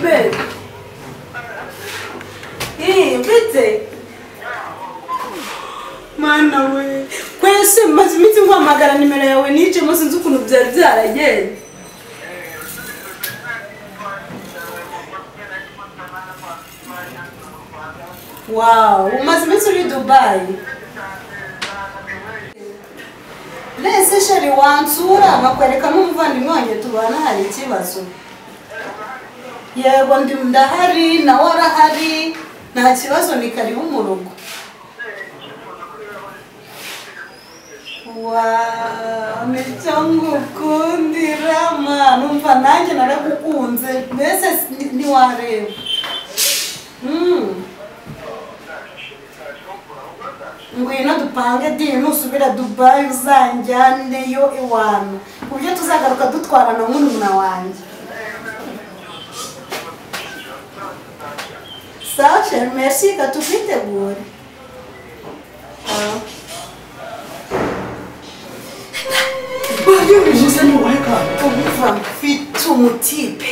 babe. Bite? Mana we. Kwese maze imiti nguhamagara nimero yawe nice mo sinzi ukuntu byari byaragenda. Wow, umaze iminsi uri Dubai. Nese sheri wansura bakwereka n'umuvandimwe wanjye tubana hari ikibazo. Yego ndahari nawe arahari nta kibazo ni karibu mu rugo. Wow, nechangu kundira manu numva nanjye naragukunze mbese ntiwareba. Ngwino dupange dini nusubira Dubai uzanjyaneyo iwanyu kubyo tuzagaruka dutwarana n'umuna wanjye. Sacha, merci katufite. Ubuva mfite umutipe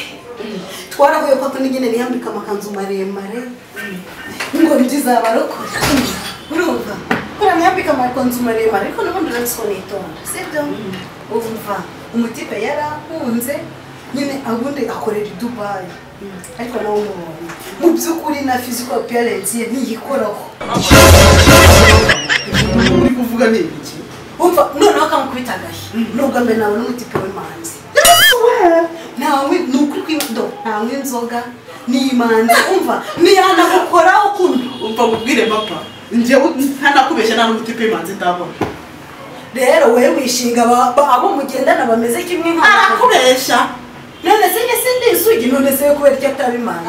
twarahuye ko tunigene niyambika amakanzu maremare ngo ndizabarokora urumva kora niyambika amakanzu maremare ariko n'ubundi uratsonitonda sibyo uvuva umutipe yarahunze nyine abundi akorera i Dubai ariko nawe umubonye mu by'ukuri na physical appearance ye ntiyikoraho. Uri kuvuga ni iki? Umva noneho akamukubita agahe nubwo mbe nawe n'umutipe w'imanzi nawe nukuri kwindo ntawe inzoga n'imanzi umva niyana gukoraho kundi umva mubwire papa njyewe ntanakubeshya nta n'umutipe w'imanzi ndabona. Rero wewe wishinga abo mugendana bameze kimwe nka arakubeshya none se sindi isugi none se kubera icyo atabimanzi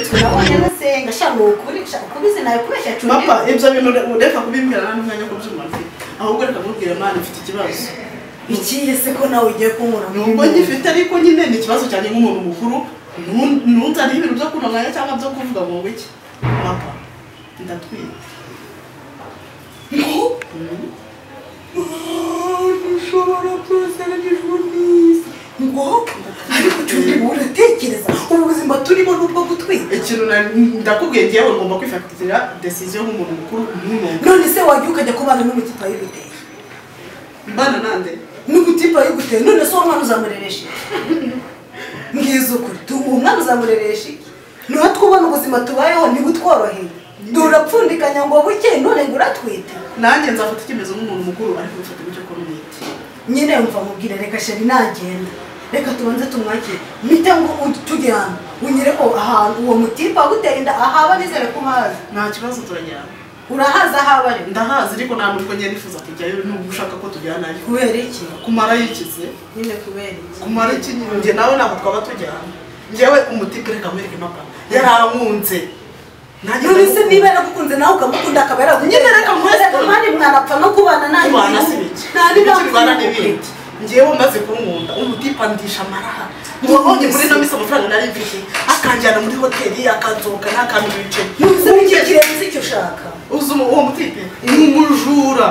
twabonye nasenga shano ukurisha kubizi nayo kubeshya cyo papa ibyo bintu ureka kubimbwira nta n'umwanya ko byumva ahubwo reka mubwire mwana mfite ikibazo. Ikiye se ko nawe ugiye kumura nubwo ngifite ariko nyine ni ikibazo cyane nk'umuntu mukuru ntunzaniho ibintu byo kunamanya cyangwa byo kuvuga ngo iki papa ndatwite. Nshobora byose n'ijunisi ngo ariko cyuri uratekereza ubuzima turimo nubwo gutwita ikintu ndakubwiye ngiye ngomba kwifatira decision nk'umuntu mukuru n'umuntu. None se wajya ukajya kubana n'umutipa y'ibiteye mbana nande n'umutipa y'uguteye none se umwana uzamureresha ngizo kuri umwana uzamureresha niho twubona ubuzima tubayeho ntibutworoheye durapfundikanya ngo buke none ngo uratwite nanjye nzafata icyemezo nk'umuntu mukuru ariko ufata icyo ko n'umwite nyine mva mubwire reka sheri nagenda reka tubanze tumwakire mite ngo tujyana unyere ko ahantu uwo mutipa guteye inda ahaba nizere ko haza nta kibazo turajyana. Urahaza ahaba rero ndahazi ariko nta nubwo nyine nifuza kujyayo n'ubwo ushaka ko tujyana ariko kubera iki kumara yikize nyine kubera iki kumara iki njye nawe ntabwo twaba tujyana njyewe umutipe reka mwereke papa yarankunze none se niba yaragukunze nawe ukamukunda akaba yaragukunze nyine reka mwese kandi mwanapfa no kubana nawe kubana si biki kubana n'ibindi njyewe maze kunkunda umutipe andisha amaraha wabonye muri ino minsi amafaranga nari mfite akanjyana muri hoteli akanzoka n'akantu bicaye ntuzi n'icyo kirenze icyo ushaka uzi uwo mutipe ni umujura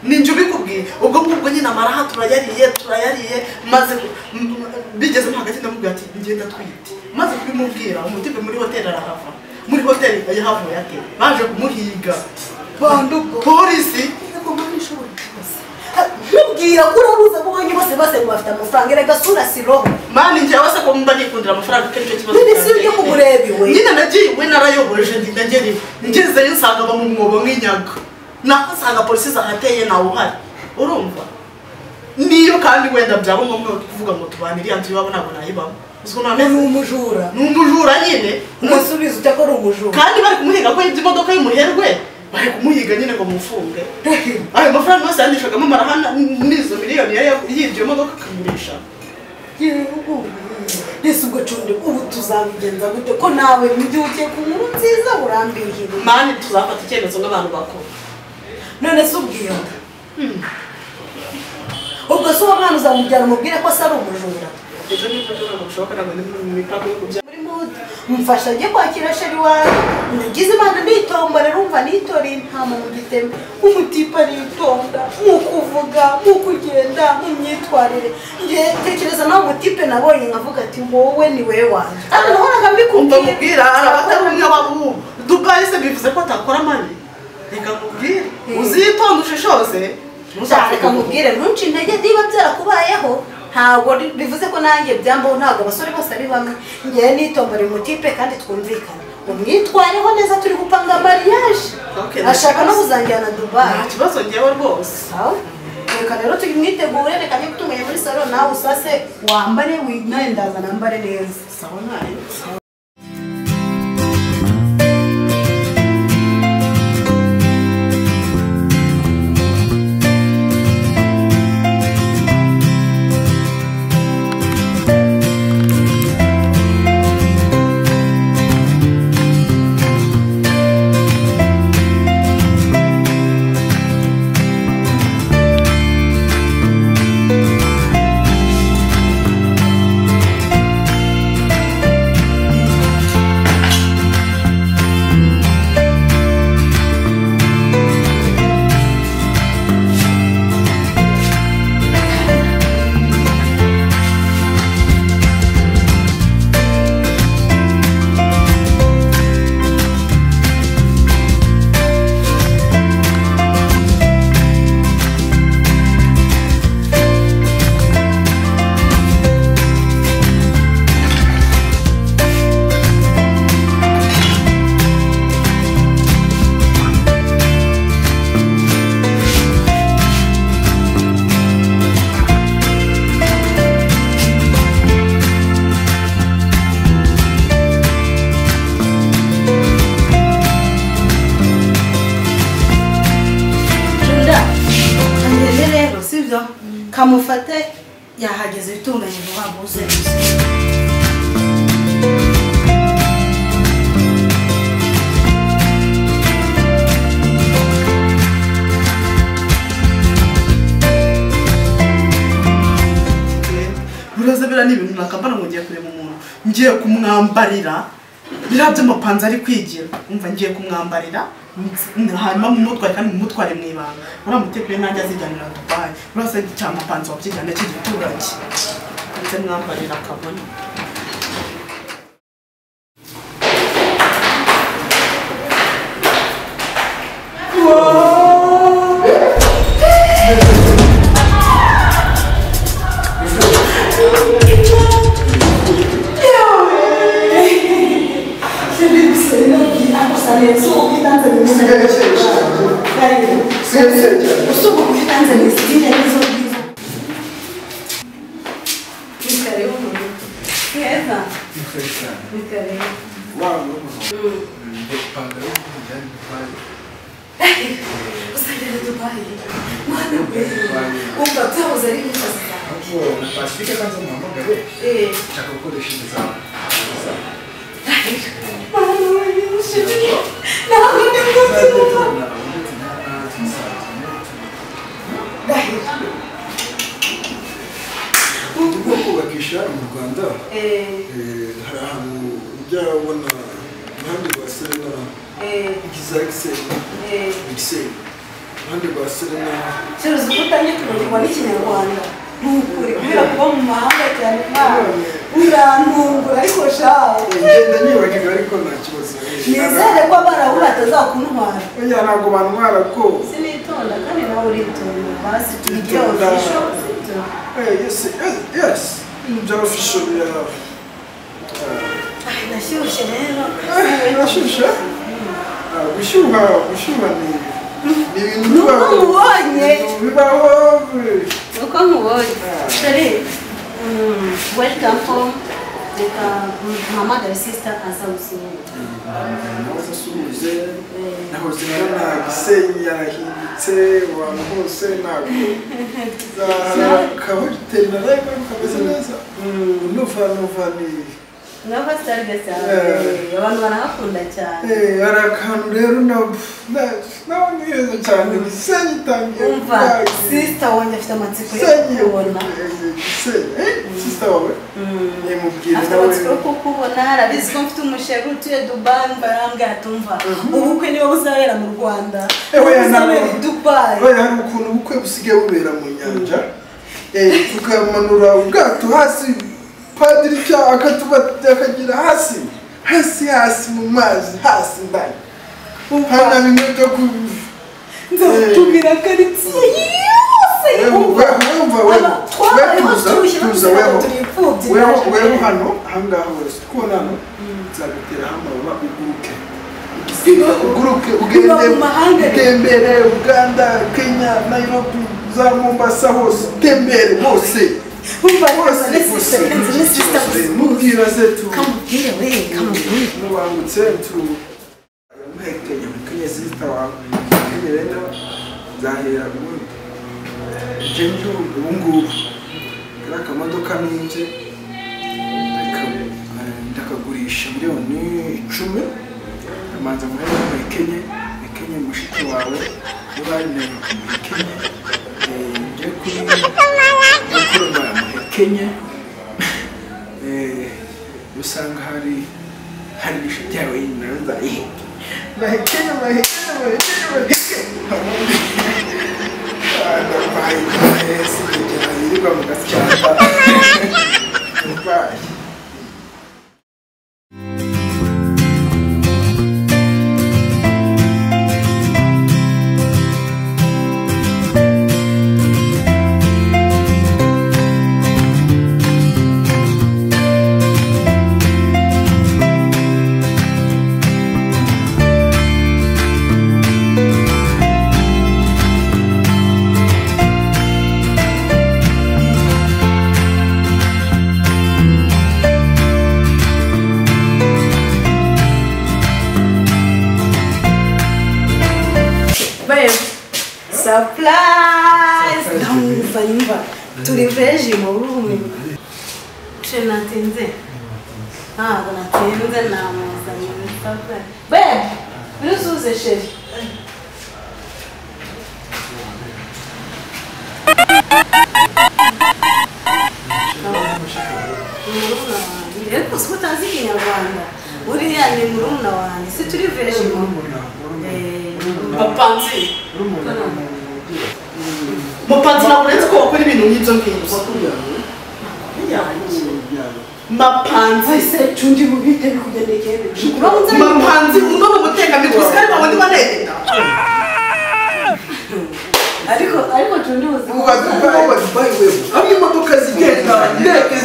ninjye ubikubwiye ubwo ngubwo nyine amaraha turayariye maze bigeze mo hagati ndamubwira ati ngenda twite maze kubimubwira umutipe muri hoteli arahava muri hoteli yahavuye ate baje kumuhiga bandugo polisi mubwira ko urabuza abonye bose bafite amafaranga erega sura siroho mani njyewe se ko mba nikundira amafaranga ko aricyo kibazo none si ujye kumureba iwe nyine nagiye we narayoboje ndagera ngezeyo nsanga mu mwobo nk'inyaga naho nsanga polisi zahateye nawe uhari urumva niyo kandi wenda byaba ngombwa kuvuga ngo tubane iriya nzu iwabo ntabwo nayibamo ni umujura nyine umusubizo ujya ko ari umujura kandi bari kumuhiga ko yibye imodoka y'umuherwe bari kumuhiga nyine ngo mufunge ayo mafaranga yose yandishagamo amarahana n'izo miliyoni y'iryo modoka akagurisha nese ubwo cundi ubu tuzabigenza gute ko nawe mu gihe ugiye ku nkuru nziza urambihira mani tuzafata icyemezo nk'abantu bakuru none se ubwiyo ubwo se uwo mwana uzamubyara umubwire ko asa ari umujura ejo n'ejo ntabwo bishoboka ntabwo ndi mu mipaka yo kubyara muri mudu mfasha ajye kwakira sheri wawe nagize imana nditomborera umva nitoreye intama mu giteme umutipe aritonda nk'ukuvuga nk'ukugenda nk'imyitwarire ngiye tekereza nawe umutipe nabonye nkavuga ati wowe ni we wanjye kandi nahoraga mbikubwira abatari umwe w'abubu Dubai se bivuze ko atakora amabi reka nkubwire uzitonda ushishoze reka nkubwire ntunce intege niba byarakubayeho ntabwo bivuze ko nanjye byambaho ntabwo abasore bose ari bamwe ngewe nitombora umutipe kandi twumvikana umwitwareho neza turi gupanga mariage ashaka no kuzanjyana Dubai nta kibazo ngewe rwose reka rero tumwitegure reka njye gutunganya muri salo nawe usase wambare nawe ndaza nambare neza sawa nayo kamufate yahageze bitunganye vuba buze Buraza bira ni ibintu nakambara ngo ngiye kureba umuntu ngiye kumwambarira birabyo amapanza ari kwigira umva ngiye kumwambarira hanyuma mu mutware kandi mu mutware mu ibanga uramutekeye nanjye azijyanira Dubai urasa cyangwa amapanza wabyigana cy'igiturage ndetse mwambarira akabona kubakisha mu Rwanda hari ahantu ujya ubona impande rwa Serena Gisele impande rwa Serena cyuruzi kutanye kururwa n'ikinyarwanda nukuri kubera kuba mu mahanga cyane urantungura ariko shaho ngenda nyibagiwe ariko nta kibazo nizere ko abarabu batazakuntwara oya ntabwo bantwara ko sinitonda kandi nawe uritonda basi tujya yes byaba official ya nashyushye rero nashyushye gushyuha ni ibintu bibaho bibaho uko nkubonye dore welcome home reka mpamagare sister aza gusuhuza nawe asuhuze nahoze mbona Gisenyi yarahindutse abantu hose ntabwo akahoteli nawe kameze neza nuva ni nava sitari cyane abantu barahakunda cyane hari akantu rero nawe ni heza cyane Gisenyi itangiye umva sister wanjye afite amatsiko yo kubona Gisenyi sister wawe yamubwira afite amatsiko ko kubona arabizi ko mfite umushere utuye Dubai mbarambwira atumva ubukwe niba buzabera mu Rwanda buzabera i Dubai hari ukuntu ubukwe busigaye bubera mu nyanja tukamanura ubwato hasi padiri cyangwa akagira hasi mu mazi hasi ndani hana bimwe byo nzatubwira karitsiye wewe hano ahangaha wese kubona hano nzagutera amababa uguruke utembere Uganda Kenya Nairobi za Mombasa hose utembere hose mubwira zetu mubangutse muhekenya sister wawe rero zahera ubundi jenju ubungubu kari akamodoka ninje ndakagurisha miliyoni 10 amanza muhekenya mushiki wawe ubane muhekenya nje kuri muhekenya usanga hari inshuti yawe yinaza mahekenya surprise ndumva turi veje mu rume natinze ntabwo natinze namuzanye surprise babe biruzuze sheri ariko si utazi ikinyarwanda uriya ni murumuna wanjye si turi veje mu Mapanzi ntabwo uretse ko wakora ibintu nk'ibyo ngibyo Mapanzi se cundi mu bite bikugendekeye Mapanzi umwe mu mutekamutwe uzi ko ari babandi banegeta ariko cundi uzi uba Dubai wewe aho imodoka zigenda ndege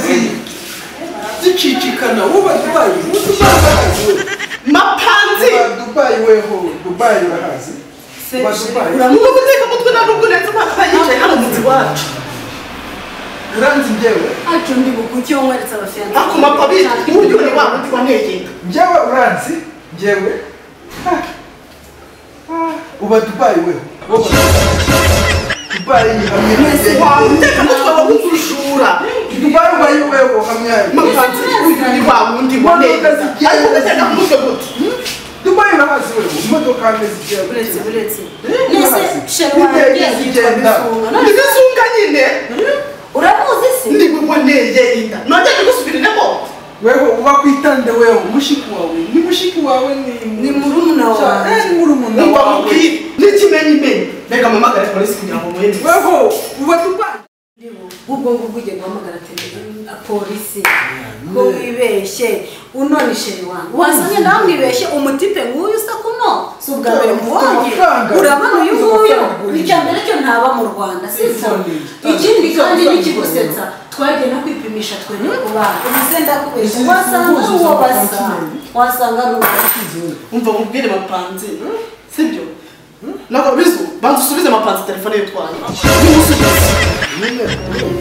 zicicikana uba Dubai Mapanzi Dubai weho Dubai urahazi uramuha umutekamutwe nta nubwo uretse mpaka yicaye hano mu nzu iwacu uranzi njyewe cundi bukuki wamweretse abafiyanse ako mapabiri iburyo ni wabo ndi wanegeta njyewe uranzi njyewe uba Dubai weho Dubai hamwe umutekamutwe wo kukurushura Dubai ubaye weho hamwe Mapanzi iburyo ni wabo ndi wanegeta ariko umutekamutwe gute Dubai urahazi wewe imodoka hamwe zigiye uretse nese sheri wanjye zigenda nizunga nyine uramuzi se ndi waneye inda nongeye gusubiramo wewe uba kwitande wewe mushiki wawe ni murumuna wawe ni murumuna wawe n'ikimenyimenyi reka mpamagare polisi kugira ngo muhende wewe uba Dubai ubwo ugiye guhamagara polisi ko wibeshye unone sheri wanjye wasanga namwibeshye umutipe nk'uyu usa kuno si ubwa mbere mubonye urabona uyu nguyu icya mbere cyo ntaba mu Rwanda sibyo ikindi kandi nikigusetsa twagiye no kwipimisha twene ku bana ubuse ndakubeshya wasanga ari uwo basa wasanga ari uwo umva mubwire Mapanzi sibyo nako bizu banzusubize Mapanzi telefone y'utwaye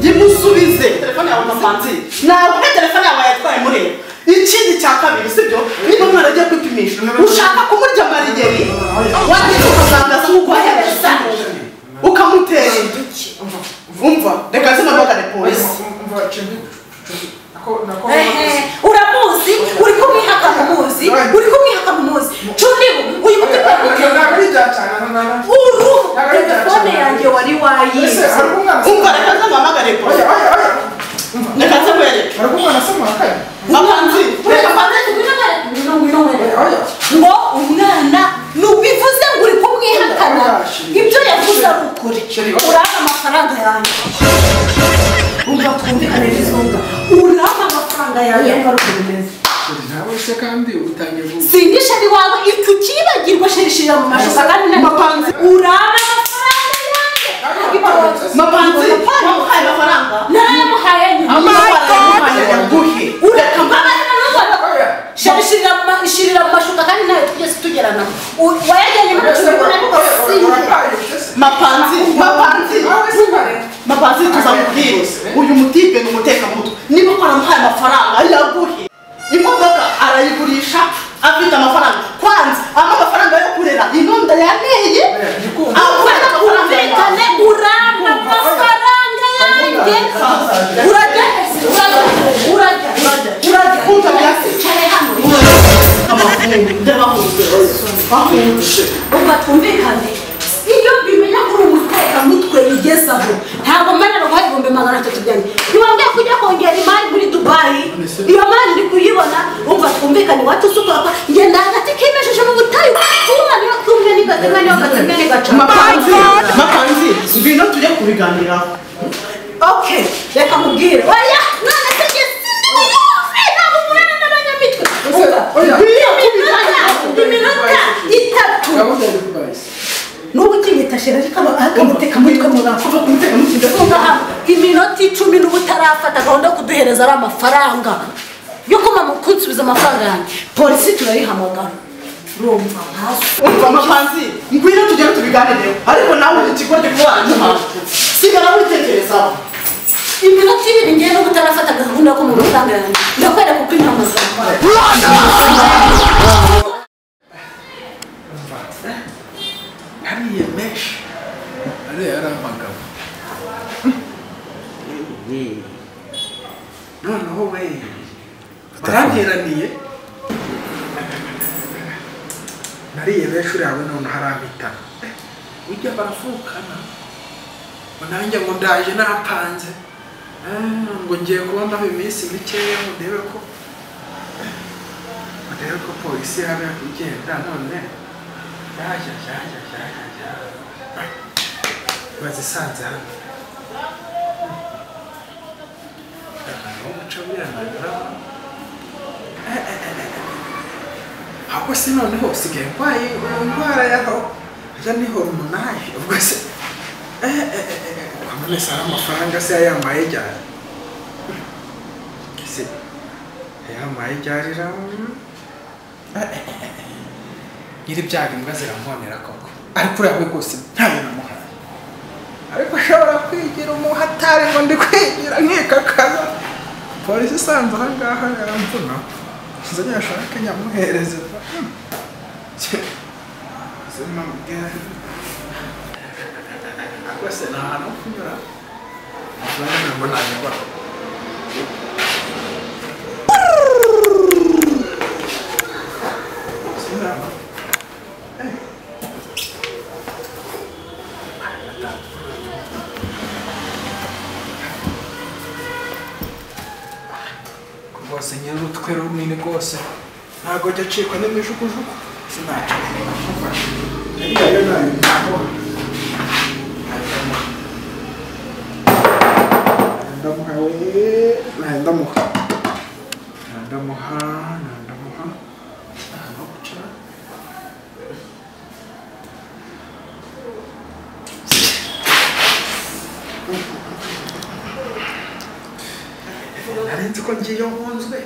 Yimusubize telefone yawe Mapanzi ntabwo telefone yawe yatwaye mureba ikindi cya kabiri sibyo niba mwaragiye kwipimisha ushaka kumurya marigeri wagiye ukazangaza nk'uko wahebeza ukamutera umva reka mpamagare polisi uramuzi uri kumwihaka umuzi cundibu uyu mutipe telefone yanjye wari wayize umva reka mpamagare polisi reka twumvikane n'izunga urama amafaranga yawe y'ingaruka bimeze nawe se kandi utangiye gusa sinishari wawe icyo kibagirwa shirishira mu mashuka kandi n'amapanzi urama amafaranga yanjye mapanzi wamuhaye amafaranga narayamuhaye amafaranga yaguhe ureka mbabarira n'ubona shirira mu mashuka kandi nawe tugeze tugerana wayajyanye mu mashuka mapanzi tuzamubwire uyu mutipe ni umutekamutwe niba ko aramuhaye amafaranga yaguhe imodoka arayigurisha afite amafaranga kwanza amafaranga yo kurera inonda yaneye avuga kumvikane uramba amafaranga yanjye urajya ubwo twumvikane iyo mbimenya ko uri umutekamutwe bigezaho ntabwo mbanira guha 300 byanjye ntiwambwiye kujya kongera imari muri Dubai iyo mari ndi kuyibona umva twumvikane iwacu usukaka ngenda hagati kimesheje mu butayu kuma niyo kumwe n'igatema niyo gatema n'igaca mapanzi ngwino tujye kubiganiraho okay reka mubwire oya none tegesi ntabwo murana n'abanyamitwe iminota itatu n'ubu ukinyitashira ariko akamuteka mutwe murakuva kumuteka mutwe iminota 10 n'ubu utarafata gahunda yo kuduhereza ari amafaranga yo kuma kunsubiza amafaranga yanjye polisi turayihamagara urumva umva mapanzi ngwino tujye tubiganireho ariko nawe ikigo cy'uwanjye sigara witekerezaho iminota 2 ngiye n'ubu utarafata gahunda yo kuma amafaranga yanjye ndakwereka uko inama zakora hariya meshi ariya yari amagabo noneho we baranteraniye nariye benshi uriya we none harambitana ujya barafukana nanjye ngo ndaje napanze ngo ngiye kubonamo iminsi mikeya ngo ndebe ko polisi yaba igenda none bazisanze hano umuco birangira ahubwo se noneho usigaye ndwaye indwara yaho ajya ni hormonage ubwo se kwamane sara amafaranga se yayamaye ryari se yayamaye ryarira nyiri byaga imbwa ziramuhonera koko ariko uriya we rwose ntayo namuhaye ariko ashobora kwigira umuhatari ngo ndi kwigira nkikakaza polisi isanze aha ngaha yaramvuna nzanye ashake nyamuhereze ariko se nta hantu ho kunyura ntabwo ngo nanyurwaho rwose nyir'urutwe runini rwose ntabwo ajya acikwa n'imijugujugu sinaca ariya yo nayo ntabwo ndamuha we ndamuha narenze ko ngiye nkunzwe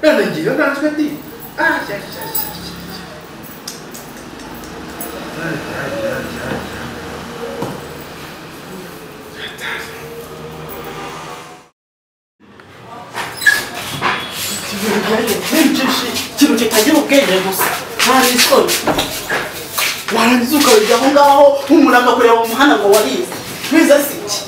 none ngiye ntanzwe ndi ikintu kitagira ubwenge gusa nta n'isoni warangiza ukabijya aho ngaho nk'umuntu agakureba mu muhanda ngo warize wize si iki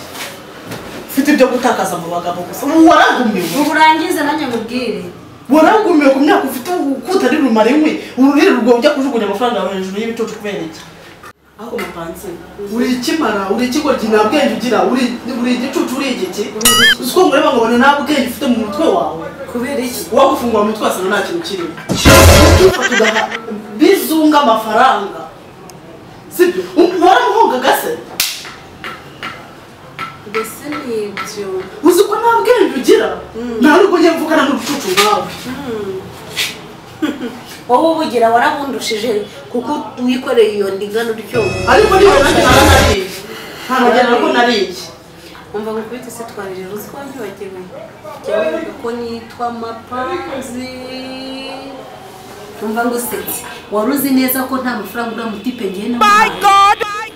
ufite ibyo gutakaza mu bagabo gusa waragumiwe uburangize nanjye mubwire waragumiwe ku myaka ufite ukutari rumara inkwi ururire rugombye kujugunya amafaranga yawe hejuru y'ibicucu kubera iki aho mapanze uri ikimara uri ikigoryi nta bwenge ugira uri igicucu uri igiki uzi ko ngureba ngo nta bwenge ufite mu mutwe wawe kubera iki wagufungura mu mutwe wasanga nta kintu kirimo ufata bizunga amafaranga sibyo waramuhongaga se mbese nibyo uzi ko nta bwenge ugira nta nubwo njye mvugana n'ubucucu bwawe wowe ubugira warabundushije kuko wikoreye iyo ndigano utyo ariko niba nanjye naranariye ntabagera ko nariye umva ngo kubita se twarire uzi ko ntibagiwe jya wibuka ko nitwa Mapanzi umva ngo usetse wari uzi neza ko nta mafaranga ura mutipe ngiye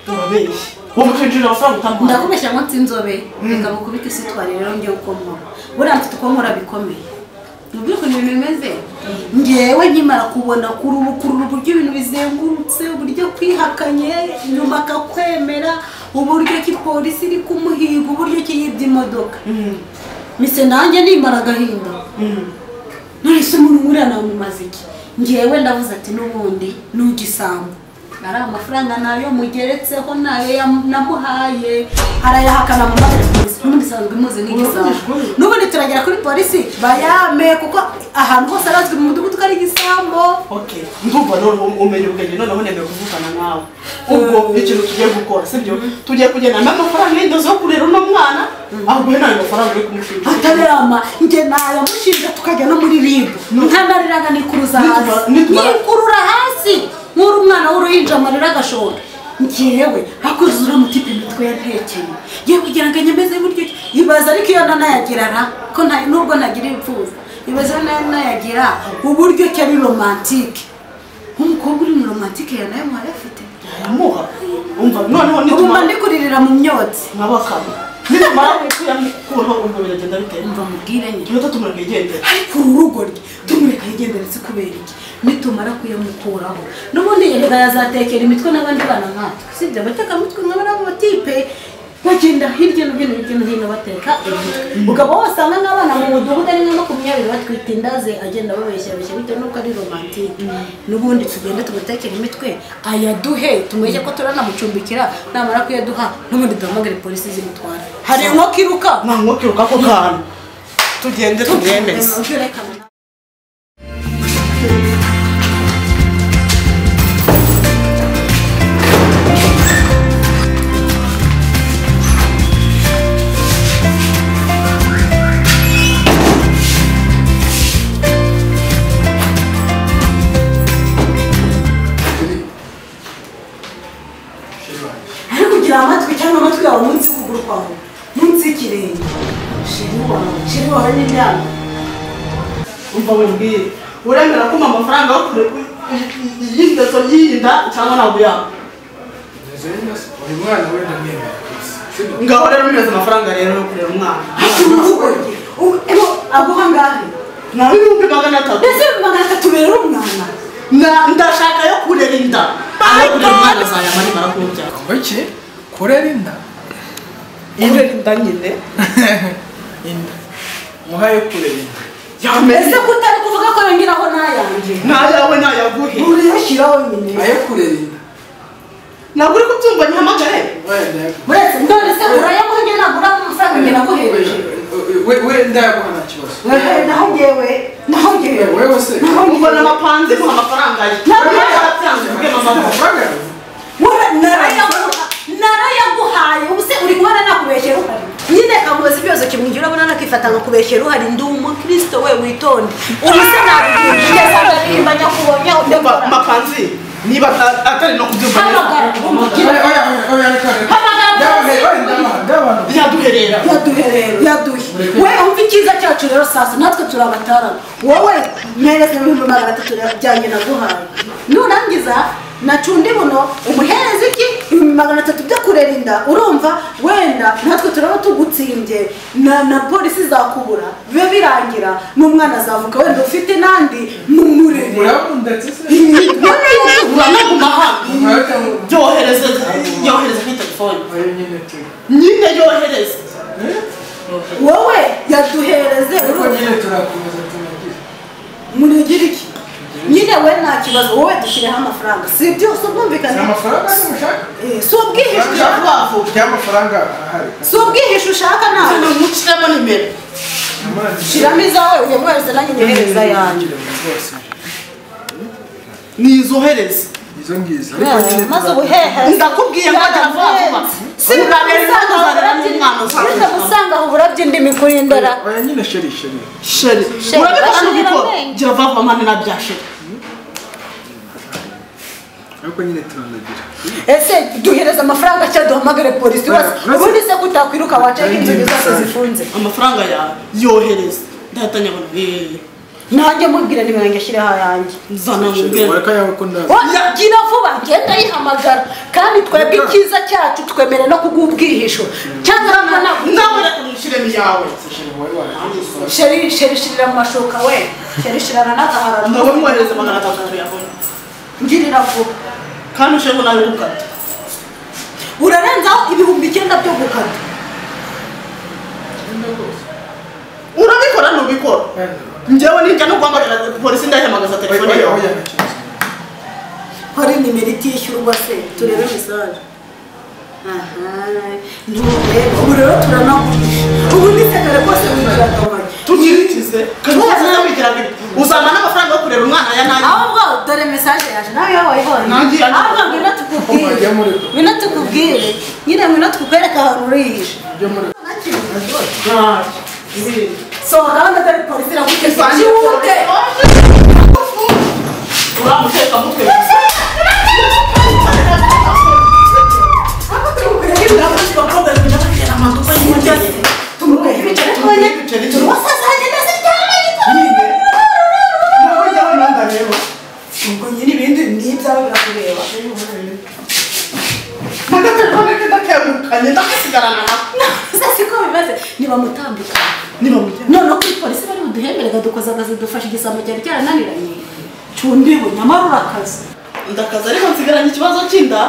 turabeshye uwo mucinjira amafaranga utamuha ndakubeshya ngo nsinzobe reka mukubite isi twarire rero ngiye uko nkora buriya mfite uko nkora bikomeye nubwo ukuntu ibintu bimeze ngewe nkimara kubona kururu uburyo ibintu bizengurutse uburyo kwihakanye nyuma akakwemera uburyo ki polisi iri kumuhiga uburyo ki yibye imodoka mise nanjye nimara agahinda none se umuntu nkuriya namumaze iki ngewe ndavuze ati n'ubundi nugisambu ari amafaranga nayo mugeretseho nayo namuhaye arayahakana mu mategeko n'ubundi sanzwe imuzi nk'igisambu n'ubundi turagera kuri polisi bayame kuko ahantu hose arazwi mu mudugudu ko ari igisambo ndumva none umenye ubwenge noneho nemeye kuvugana nawe ubwo ikintu tugiye gukora sibyo tugiye kugenda n'amafaranga y'indozi yo kurera uno mwana ahubwo he nayo mafaranga uri kumushinja atarama njye nayamushinja tukajya no muri ribu ntanariraga nikuruza hasi nikurura hasi nk'uri umwana w'uruhinja amarira agashora ngewe hakuzura mutipe imitwe yantekeye ngiye kugira ngo nyemeze buryo ibaza ariko iyo nanayagirana ko nubwo ntagira ibipfuza ibaza nayagira uburyo ki ari romantike nk'umukobwa uri mu romantike yanayo muhari afite yamuha umva noneho nituma ndikuririra mu myotsi nk'abakaba nitumara kuyamukuraho ubwo biragenda bitewe umva mubwire nyine tuba tumureka yigendera ariko uru rugo rye tumureka yigendera si kubera iki nitumara kuyamukuraho n'ubundi yenda yazatekera imitwe n'abandi bana nkatwe sibyo abatekamutwe nk'abari abo batipe bagenda hirya no hino bateka imitwe ukaba wasanga nk'abana mu mudugudu ari nka 20 batwita indaze agenda babeshya bitewe n'uko ari romantike n'ubundi tugenda tugatekera imitwe ayaduhe tumwege ko turanamucumbikira namara kuyaduha n'ubundi duhamagare polisi zimutwara hari inkoko iruka nta nkoko iruka ako kantu tugende tumwemeze amatwi cyangwa amatwi yawe munsi y'ukuguru kwawe munsi y'ikirenge shiri wawe n'imyaka umva wibwire uremera kuma amafaranga yo y'indezo y'inda cyangwa ntabwo yaba uyu mwana wenda mwemera ngaho rero mwemeza amafaranga rero yo kurera umwana aguha ngahe nawe ibihumbi 300 ese 300 rero umwana ndashaka yo kurera inda aho kurera umwana azayama nimara kubyara iki kurera inda nyine inda muhaye kurera inda ese kutari kuvuga ko yongeraho nayanjye nayawe nayaguhe uriyashyiraho nyine ayo kurera inda ntabwo uri kubyumva nyihamagare uretse none se urayamuha njye ntabwo uramuha amafaranga njye naguhereje we ndayaguha nta kibazo naho ngewe wewe se ubona amapanzi mu amafaranga ye ntabwo yaratsanze kubwema amafaranga narayaguhaye ubu se uri kubona nakubeshyera uhari nyine kamubaza ibibazo kimwe ujya urabona nakifata nkakubeshyera uhari ndi umukristo we witonde ubu se nabibwira neza nyakubonye udakora mapanzi niba atari no kubyumva yaduherera we umva icyiza cyacu rero sasa natwe turi abatarama wowe mpereze 300 byanjye naguhaye nurangiza nacundi buno umuhereza iki 300 byo kurera inda urumva wenda natwe turaba tugutsimbye na polisi zakubura bibe birangira n'umwana azavuka wenda ufite nandi mumurere urabundetse se uranaguma hano yohereza kuri telefone nyine yohereza wowe yaduhereze nyine turakomeza tunagira murigira iki nyine we nta kibazo wowe dushyireho amafaranga si byose ubwumvikane amafaranga mushaka si ubwihisho ushaka amafaranga ahari si ubwihisho ushaka nawe muciremo nimero shyiramo izawe uyamuhereze nanjye nyohereza yanjye nizohereze izo ngizo ariko nyine maze ubuhehe ndakubwiye ngo ndavuga vuba sinza gusanga aho uburabyo ndimi kurindara oya nyine sheri urabibona n'ubiko gira vuba mane na bya sheri ariko nyine turandagira ese duhereza amafaranga cyangwa duhamagare polisi ubundi se kutakwiruka waceka inzego zose zifunze amafaranga yawe yohereza ndahita nyabona nanjye mubwira nimero yanjye ashyireho ayanjye zana mubwira wareka yawe ko ndazi gira vuba genda yihamagara kandi twebwe icyiza cyacu twemere no kugubwihisho cyangwa nawe reka umushyiremo iyawe sheri shirira mu mashuka we sheri shirana n'agahararo nawe mwohereze 300 yabona ngirira vuba kandi usheho nawe gukata urarenzaho 9,000 byo gukata urabikora ntubikora njyewe nijya no guhamagara polisi ndayihamagaza telefone yawe hari nimero itishyurwa se turebe mesaje ubu rero turanagurisha ubu nisekare rwose wigiragabanya tugirikize kandi wigira uzana n'amafaranga yo kurera umwana ya nanjye ahubwo dore mesaje yaje nawe iyo wayibonye ahubwo ngwino tukubwire nyine ngwino tukwereka ahantu urihishe sohoka hano dore polisi iraguteza ikiwute uramuteka mutwe noneho kuri polisi bari buduhemerega dukoze akazi dufashe igisambo cyari cyarananiranye cundiwe nyamara urakaze ndakaza ariko nsigaranye ikibazo cy'inda